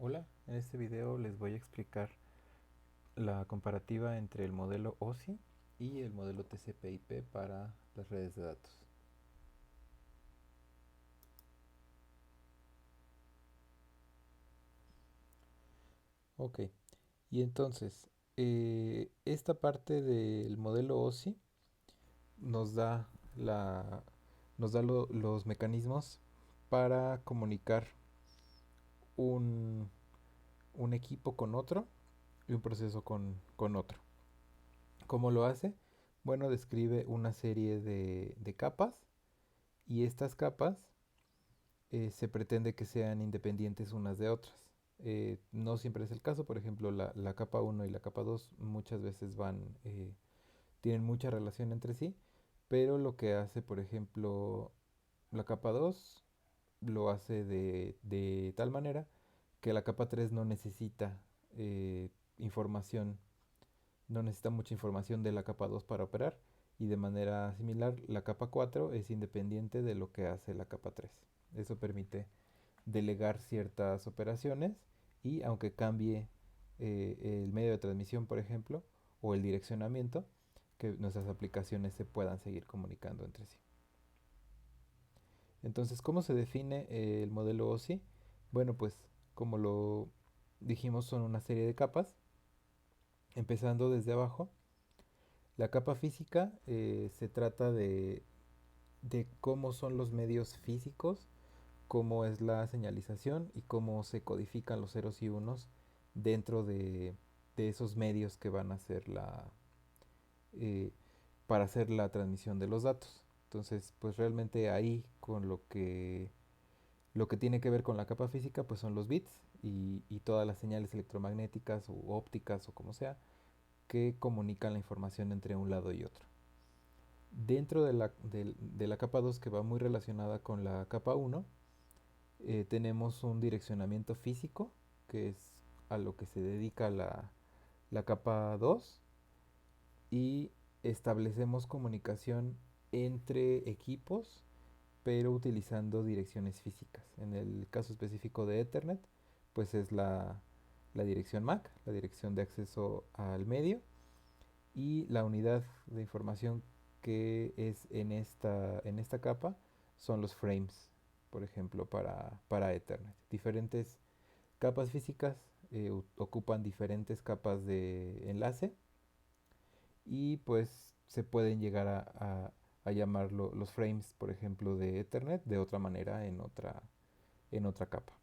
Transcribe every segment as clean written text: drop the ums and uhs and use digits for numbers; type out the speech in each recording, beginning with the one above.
Hola, en este video les voy a explicar la comparativa entre el modelo OSI y el modelo TCP/IP para las redes de datos. Ok, y entonces esta parte del modelo OSI nos da, la, los mecanismos para comunicar un, un equipo con otro y un proceso con otro. ¿Cómo lo hace? Bueno, describe una serie de capas y estas capas se pretende que sean independientes unas de otras. No siempre es el caso, por ejemplo, la capa uno y la capa 2 muchas veces tienen mucha relación entre sí, pero lo que hace, por ejemplo, la capa 2 lo hace de tal manera que la capa 3 no necesita información, no necesita mucha información de la capa 2 para operar, y de manera similar la capa 4 es independiente de lo que hace la capa 3. Eso permite delegar ciertas operaciones y aunque cambie el medio de transmisión, por ejemplo, o el direccionamiento, que nuestras aplicaciones se puedan seguir comunicando entre sí. Entonces, ¿cómo se define el modelo OSI? Bueno, pues como lo dijimos, son una serie de capas, empezando desde abajo. La capa física se trata de cómo son los medios físicos, cómo es la señalización y cómo se codifican los ceros y unos dentro de esos medios que van a hacer eh, para hacer la transmisión de los datos. Entonces, pues realmente ahí con lo que tiene que ver con la capa física, pues son los bits y todas las señales electromagnéticas o ópticas o como sea, que comunican la información entre un lado y otro. Dentro de la capa 2, que va muy relacionada con la capa uno, tenemos un direccionamiento físico, que es a lo que se dedica la capa 2, y establecemos comunicación entre equipos, pero utilizando direcciones físicas. En el caso específico de Ethernet, pues es la dirección MAC, la dirección de acceso al medio, y la unidad de información que es en esta capa son los frames, por ejemplo, para Ethernet. Diferentes capas físicas ocupan diferentes capas de enlace y pues se pueden llegar a llamar los frames, por ejemplo, de Ethernet de otra manera en otra capa.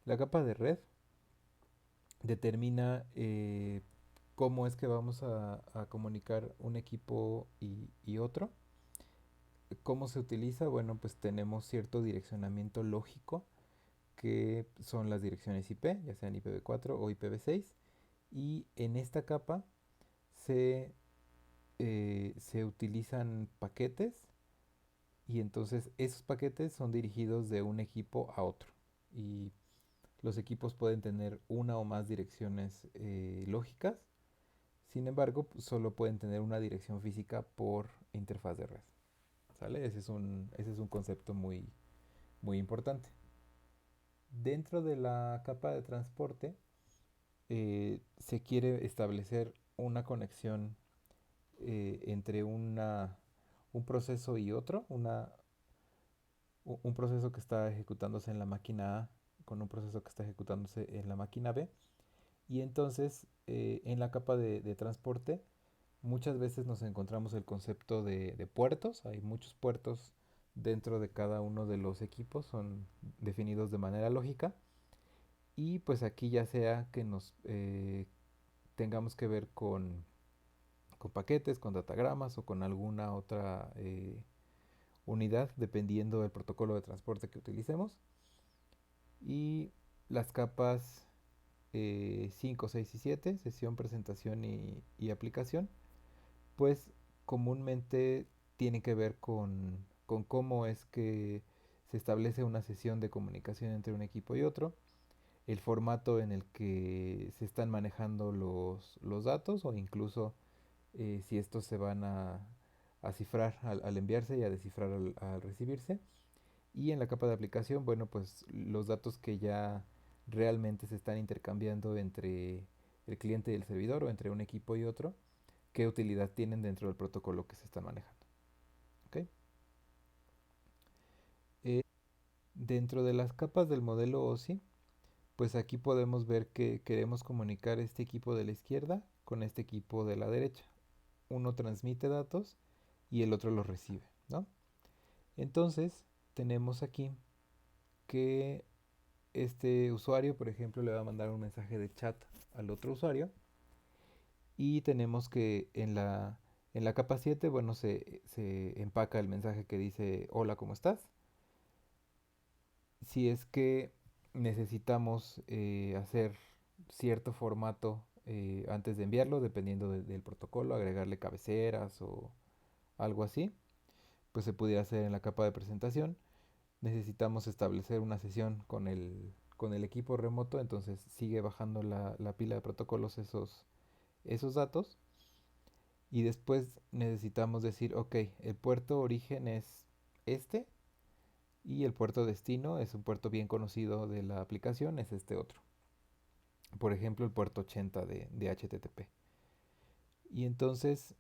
La capa de red determina cómo es que vamos a comunicar un equipo y otro. ¿Cómo se utiliza? Bueno, pues tenemos cierto direccionamiento lógico, que son las direcciones IP, ya sean IPv4 o IPv6, y en esta capa se utilizan paquetes, y entonces esos paquetes son dirigidos de un equipo a otro. Y los equipos pueden tener una o más direcciones lógicas. Sin embargo, pues, solo pueden tener una dirección física por interfaz de red. ¿Sale? Ese es un concepto muy importante. Dentro de la capa de transporte se quiere establecer una conexión entre un proceso y otro, un proceso que está ejecutándose en la máquina A con un proceso que está ejecutándose en la máquina B. Y entonces en la capa de transporte muchas veces nos encontramos el concepto de puertos. Hay muchos puertos dentro de cada uno de los equipos, son definidos de manera lógica. Y pues aquí ya sea que nos tengamos que ver con paquetes, con datagramas o con alguna otra unidad, dependiendo del protocolo de transporte que utilicemos. Y las capas 5, 6 y 7, sesión, presentación y aplicación, pues comúnmente tiene que ver con cómo es que se establece una sesión de comunicación entre un equipo y otro, el formato en el que se están manejando los datos, o incluso si estos se van a cifrar al enviarse y a descifrar al recibirse. Y en la capa de aplicación, bueno, pues los datos que ya realmente se están intercambiando entre el cliente y el servidor o entre un equipo y otro, qué utilidad tienen dentro del protocolo que se están manejando. ¿Ok? Eh, Dentro de las capas del modelo OSI, pues aquí podemos ver que queremos comunicar este equipo de la izquierda con este equipo de la derecha. Uno transmite datos y el otro los recibe, ¿no? Entonces, tenemos aquí que este usuario, por ejemplo, le va a mandar un mensaje de chat al otro usuario y tenemos que en la capa 7, bueno, se empaca el mensaje que dice hola, ¿cómo estás? Si es que necesitamos hacer cierto formato antes de enviarlo, dependiendo del protocolo, agregarle cabeceras o algo así, pues se pudiera hacer en la capa de presentación. Necesitamos establecer una sesión con el equipo remoto, entonces sigue bajando la pila de protocolos esos datos. Y después necesitamos decir, ok, el puerto origen es este y el puerto destino es un puerto bien conocido de la aplicación, es este otro. Por ejemplo, el puerto 80 de HTTP. Y entonces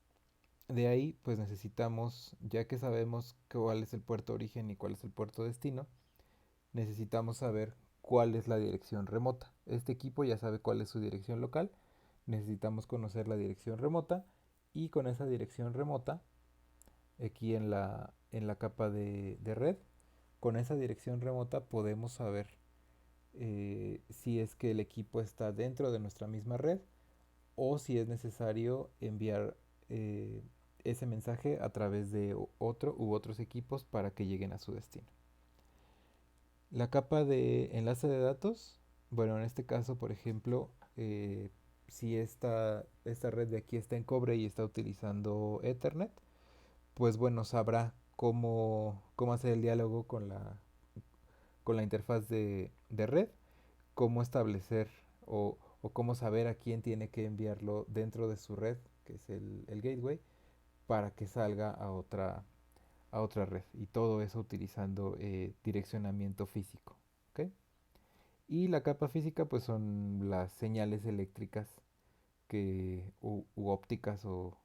de ahí pues necesitamos, ya que sabemos cuál es el puerto origen y cuál es el puerto destino, necesitamos saber cuál es la dirección remota. Este equipo ya sabe cuál es su dirección local, necesitamos conocer la dirección remota y con esa dirección remota, aquí en la capa de red, con esa dirección remota podemos saber si es que el equipo está dentro de nuestra misma red o si es necesario enviar eh, ese mensaje a través de otro u otros equipos para que lleguen a su destino. La capa de enlace de datos, bueno, en este caso, por ejemplo, si esta red de aquí está en cobre y está utilizando Ethernet, pues bueno, sabrá cómo hacer el diálogo con la interfaz de red, cómo establecer o cómo saber a quién tiene que enviarlo dentro de su red, que es el gateway, para que salga a otra red. Y todo eso utilizando direccionamiento físico. ¿Ok? Y la capa física pues son las señales eléctricas u ópticas o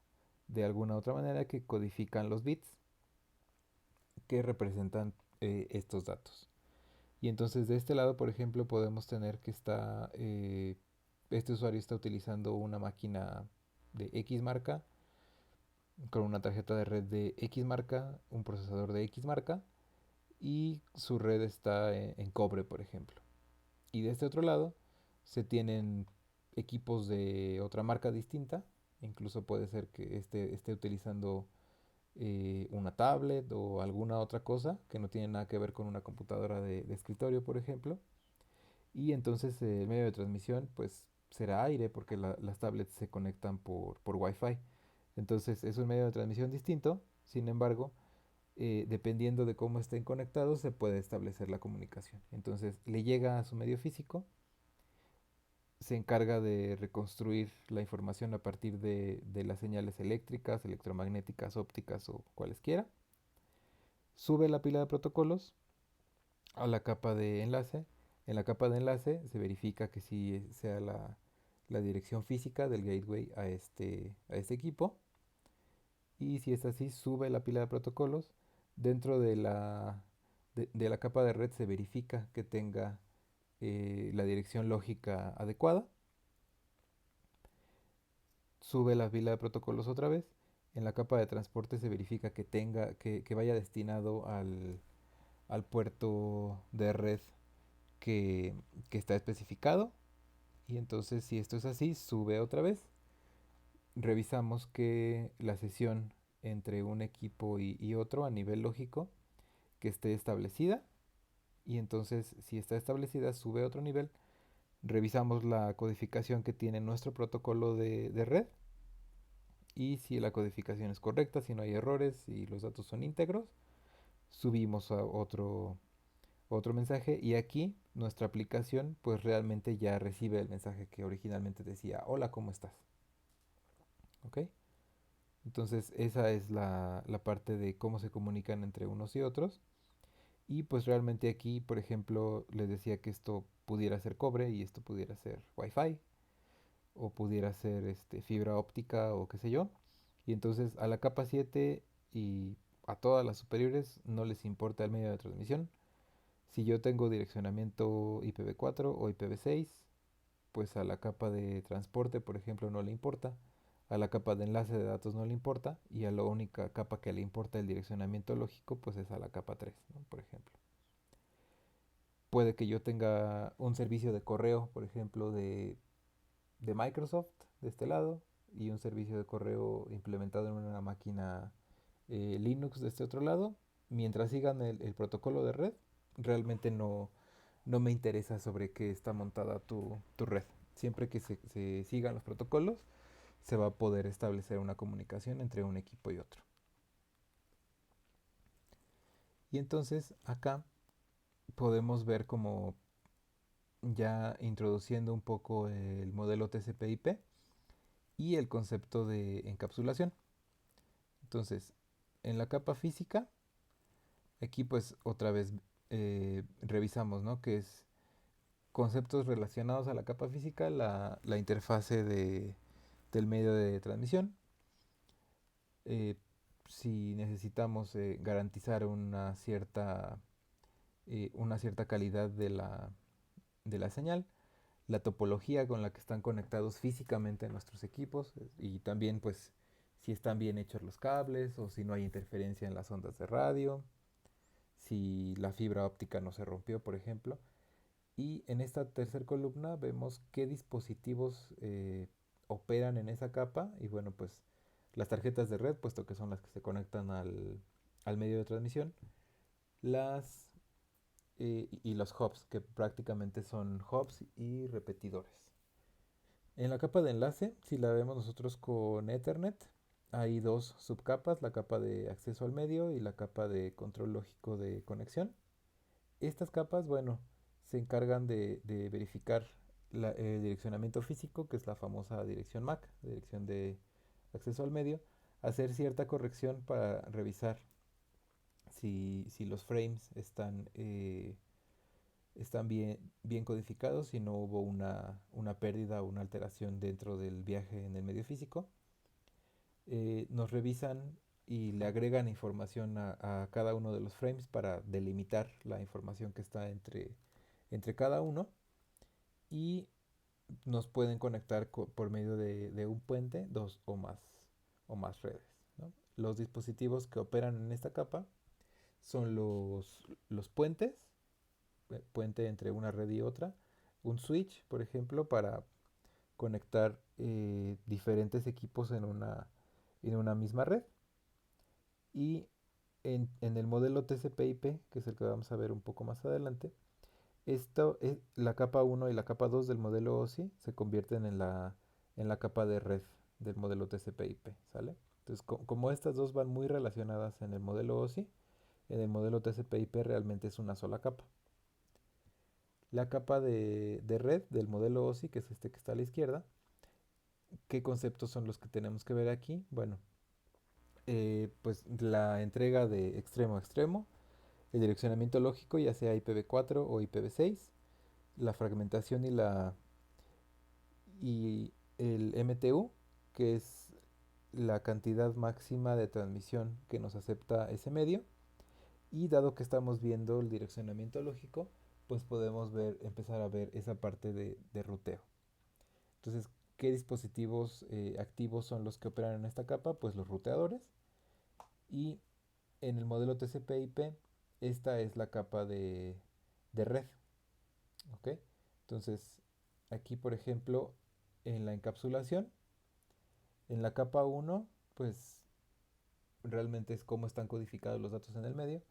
de alguna otra manera que codifican los bits que representan estos datos. Y entonces de este lado, por ejemplo, podemos tener que este usuario está utilizando una máquina de X marca con una tarjeta de red de X marca, un procesador de X marca y su red está en cobre, por ejemplo. Y de este otro lado se tienen equipos de otra marca distinta, incluso puede ser que esté utilizando una tablet o alguna otra cosa que no tiene nada que ver con una computadora de escritorio, por ejemplo. Y entonces el medio de transmisión pues será aire porque las tablets se conectan por Wi-Fi. Entonces es un medio de transmisión distinto, sin embargo, dependiendo de cómo estén conectados se puede establecer la comunicación. Entonces le llega a su medio físico, se encarga de reconstruir la información a partir de las señales eléctricas, electromagnéticas, ópticas o cualesquiera, sube la pila de protocolos a la capa de enlace. En la capa de enlace se verifica que sí sea la dirección física del gateway a este equipo. Y si es así, sube la pila de protocolos. Dentro de la capa de red se verifica que tenga la dirección lógica adecuada. Sube la pila de protocolos otra vez. En la capa de transporte se verifica que vaya destinado al puerto de red que, que está especificado. Y entonces si esto es así, sube otra vez. Revisamos que la sesión entre un equipo y otro a nivel lógico que esté establecida. Y entonces si está establecida, sube a otro nivel. Revisamos la codificación que tiene nuestro protocolo de red. Y si la codificación es correcta, si no hay errores y los datos son íntegros, subimos a otro mensaje y aquí nuestra aplicación pues realmente ya recibe el mensaje que originalmente decía hola, ¿cómo estás? ¿Ok? Entonces esa es la parte de cómo se comunican entre unos y otros Y pues realmente aquí, por ejemplo, les decía que esto pudiera ser cobre y esto pudiera ser Wi-Fi o pudiera ser fibra óptica o qué sé yo. Y entonces a la capa 7 y a todas las superiores no les importa el medio de transmisión. Si yo tengo direccionamiento IPv4 o IPv6, pues a la capa de transporte, por ejemplo, no le importa. A la capa de enlace de datos no le importa. Y a la única capa que le importa el direccionamiento lógico, pues es a la capa 3, ¿no? Por ejemplo. Puede que yo tenga un servicio de correo, por ejemplo, de Microsoft de este lado y un servicio de correo implementado en una máquina Linux de este otro lado. Mientras sigan el protocolo de red, realmente no me interesa sobre qué está montada tu red. Siempre que se sigan los protocolos, se va a poder establecer una comunicación entre un equipo y otro. Y entonces acá podemos ver como ya introduciendo un poco el modelo TCP/IP y el concepto de encapsulación. Entonces, en la capa física, aquí pues otra vez revisamos, ¿no? Que es conceptos relacionados a la capa física, la interfase del medio de transmisión. eh, si necesitamos garantizar una cierta calidad de la señal, la topología con la que están conectados físicamente nuestros equipos y también pues si están bien hechos los cables o si no hay interferencia en las ondas de radio, si la fibra óptica no se rompió, por ejemplo. Y en esta tercera columna vemos qué dispositivos operan en esa capa y bueno, pues las tarjetas de red, puesto que son las que se conectan al medio de transmisión, las y los hubs, que prácticamente son hubs y repetidores. En la capa de enlace, si la vemos nosotros con Ethernet, hay dos subcapas, la capa de acceso al medio y la capa de control lógico de conexión. Estas capas, bueno, se encargan de verificar el direccionamiento físico, que es la famosa dirección MAC, dirección de acceso al medio, hacer cierta corrección para revisar si los frames están bien codificados y no hubo una pérdida o una alteración dentro del viaje en el medio físico. Nos revisan y le agregan información a cada uno de los frames para delimitar la información que está entre cada uno y nos pueden conectar por medio de un puente, dos o más redes, ¿no? Los dispositivos que operan en esta capa son los puentes, puente entre una red y otra, un switch, por ejemplo, para conectar diferentes equipos en una misma red. Y en el modelo TCP/IP, que es el que vamos a ver un poco más adelante, esto es la capa 1 y la capa 2 del modelo OSI se convierten en la capa de red del modelo TCP/IP, ¿sale? Entonces, como estas dos van muy relacionadas en el modelo OSI, en el modelo TCP/IP realmente es una sola capa. La capa de red del modelo OSI, que es este que está a la izquierda, ¿qué conceptos son los que tenemos que ver aquí? Bueno, pues la entrega de extremo a extremo, el direccionamiento lógico, ya sea IPv4 o IPv6, la fragmentación y el MTU, que es la cantidad máxima de transmisión que nos acepta ese medio. Y dado que estamos viendo el direccionamiento lógico, pues podemos empezar a ver esa parte de ruteo. Entonces, ¿qué dispositivos activos son los que operan en esta capa? Pues los ruteadores. Y en el modelo TCP/IP, esta es la capa de red. ¿Ok? Entonces, aquí, por ejemplo, en la encapsulación, en la capa 1, pues realmente es cómo están codificados los datos en el medio.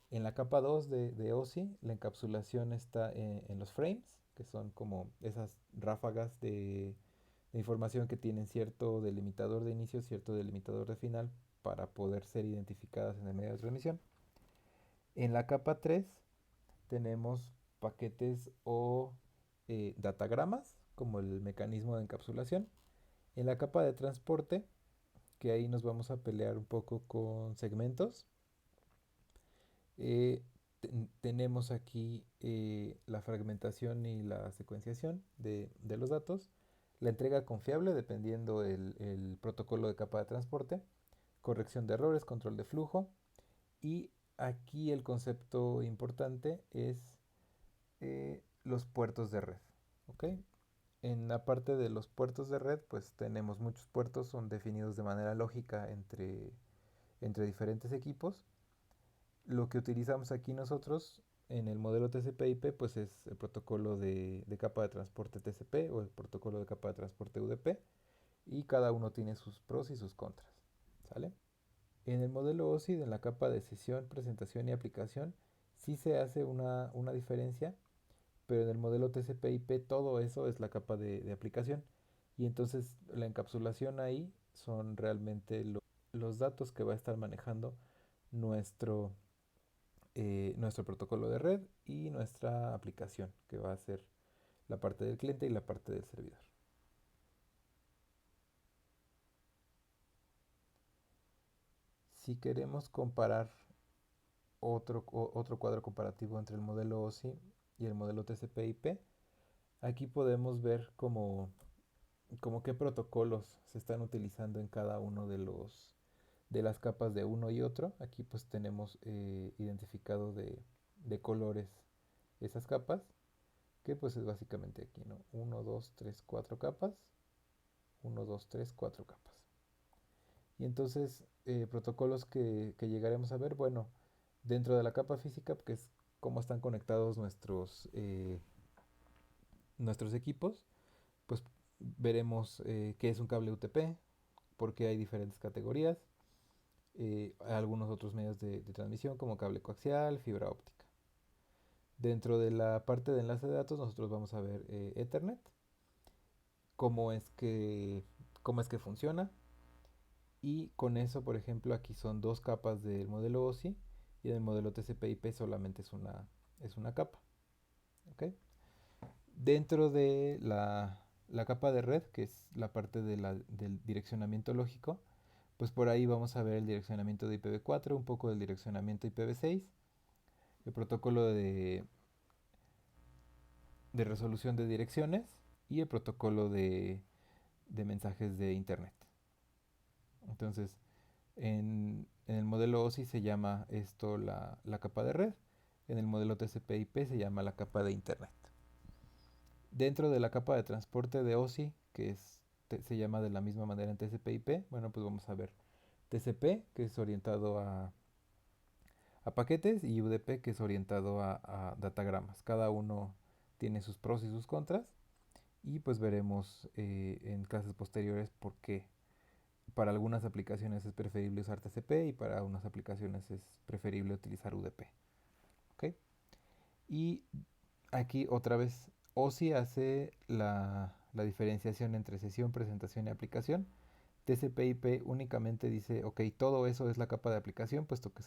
En la capa 2 de OSI, la encapsulación está en los frames, que son como esas ráfagas de información que tienen cierto delimitador de inicio, cierto delimitador de final, para poder ser identificadas en el medio de transmisión. En la capa 3 tenemos paquetes o datagramas, como el mecanismo de encapsulación. En la capa de transporte, que ahí nos vamos a pelear un poco con segmentos, tenemos aquí la fragmentación y la secuenciación de los datos, la entrega confiable dependiendo el protocolo de capa de transporte, corrección de errores, control de flujo y aquí el concepto importante es los puertos de red. ¿Ok? En la parte de los puertos de red, pues tenemos muchos puertos, son definidos de manera lógica entre diferentes equipos. Lo que utilizamos aquí nosotros en el modelo TCP/IP, pues es el protocolo de capa de transporte TCP o el protocolo de capa de transporte UDP y cada uno tiene sus pros y sus contras. ¿Sale? En el modelo OSI, en la capa de sesión, presentación y aplicación, sí se hace una diferencia, pero en el modelo TCP/IP todo eso es la capa de aplicación. Y entonces la encapsulación ahí son realmente los datos que va a estar manejando nuestro, nuestro protocolo de red y nuestra aplicación, que va a ser la parte del cliente y la parte del servidor. Si queremos comparar otro cuadro comparativo entre el modelo OSI y el modelo TCP/IP, aquí podemos ver como qué protocolos se están utilizando en cada uno de las capas de uno y otro. Aquí pues tenemos identificado de colores esas capas, que pues es básicamente aquí, ¿no? Uno 2 3 4 capas, uno 2 3 4 capas. Y entonces protocolos que llegaremos a ver, bueno, dentro de la capa física, que es cómo están conectados nuestros equipos, pues veremos qué es un cable UTP, porque hay diferentes categorías, algunos otros medios de transmisión como cable coaxial, fibra óptica. Dentro de la parte de enlace de datos nosotros vamos a ver Ethernet, cómo es que, cómo es que funciona y con eso, por ejemplo, aquí son dos capas del modelo OSI y en el modelo TCP/IP solamente es una capa. ¿Okay? Dentro de la capa de red, que es la parte del direccionamiento lógico, pues por ahí vamos a ver el direccionamiento de IPv4, un poco del direccionamiento IPv6, el protocolo de resolución de direcciones y el protocolo de mensajes de Internet. Entonces, en el modelo OSI se llama esto la capa de red, en el modelo TCP/IP se llama la capa de Internet. Dentro de la capa de transporte de OSI, que se llama de la misma manera en TCP/IP, bueno, pues vamos a ver TCP, que es orientado a paquetes, y UDP, que es orientado a datagramas. Cada uno tiene sus pros y sus contras, y pues veremos en clases posteriores por qué. Para algunas aplicaciones es preferible usar TCP y para unas aplicaciones es preferible utilizar UDP. ¿Okay? Y aquí otra vez OSI hace la diferenciación entre sesión, presentación y aplicación. TCP/IP únicamente dice, ok, todo eso es la capa de aplicación, puesto que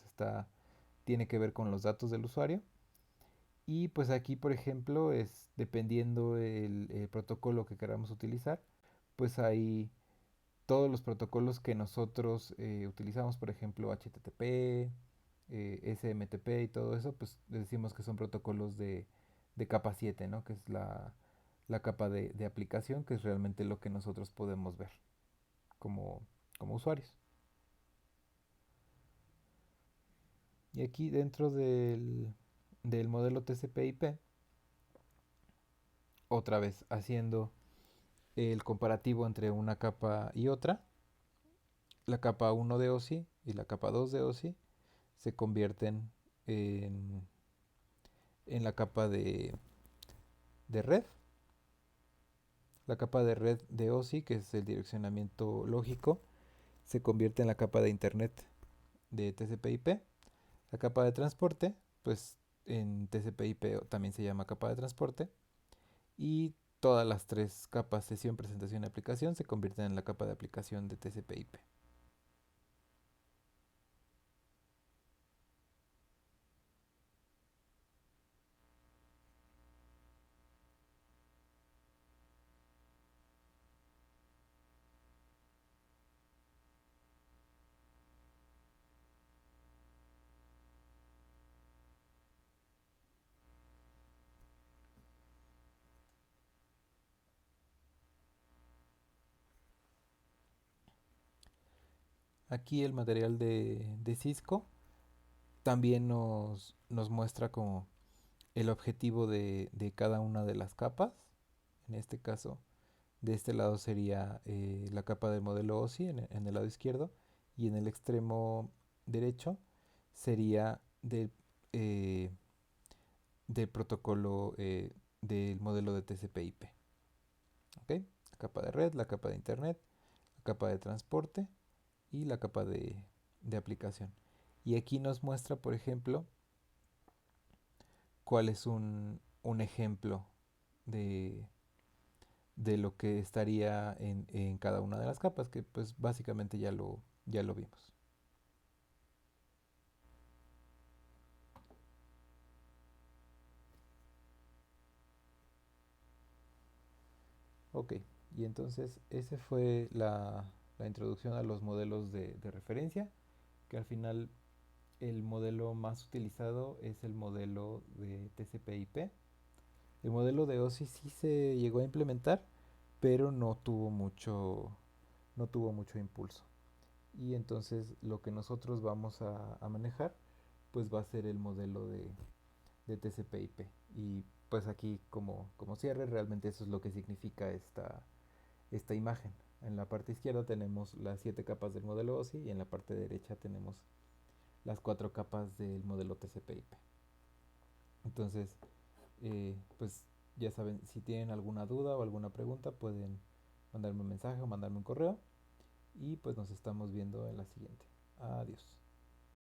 tiene que ver con los datos del usuario. Y pues aquí, por ejemplo, es dependiendo el protocolo que queramos utilizar, pues hay todos los protocolos que nosotros utilizamos, por ejemplo, HTTP, SMTP y todo eso, pues decimos que son protocolos de capa 7, ¿no? Que es la capa de aplicación, que es realmente lo que nosotros podemos ver como, como usuarios. Y aquí dentro del modelo TCP/IP, otra vez haciendo el comparativo entre una capa y otra, la capa 1 de OSI y la capa 2 de OSI se convierten en, en la capa de red. La capa de red de OSI, que es el direccionamiento lógico, se convierte en la capa de Internet de TCP/IP. La capa de transporte, pues en TCP/IP también se llama capa de transporte. Y todas las tres capas, sesión, presentación y aplicación, se convierten en la capa de aplicación de TCP/IP. Aquí el material de Cisco también nos muestra como el objetivo de cada una de las capas. En este caso, de este lado sería la capa del modelo OSI en el lado izquierdo, y en el extremo derecho sería eh, del protocolo del modelo de TCP/IP. ¿Ok? La capa de red, la capa de internet, la capa de transporte y la capa de aplicación. Y aquí nos muestra, por ejemplo, cuál es un ejemplo de, de lo que estaría en cada una de las capas, que pues básicamente ya lo vimos. Ok, y entonces ese fue la introducción a los modelos de referencia, que al final el modelo más utilizado es el modelo de TCP/IP. El modelo de OSI sí se llegó a implementar, pero no tuvo mucho impulso. Y entonces lo que nosotros vamos a manejar pues va a ser el modelo de TCP/IP. Y pues aquí como cierre, realmente eso es lo que significa esta imagen. En la parte izquierda tenemos las 7 capas del modelo OSI y en la parte derecha tenemos las 4 capas del modelo TCP/IP. Entonces, pues ya saben, si tienen alguna duda o alguna pregunta, pueden mandarme un mensaje o mandarme un correo. Y pues nos estamos viendo en la siguiente. Adiós.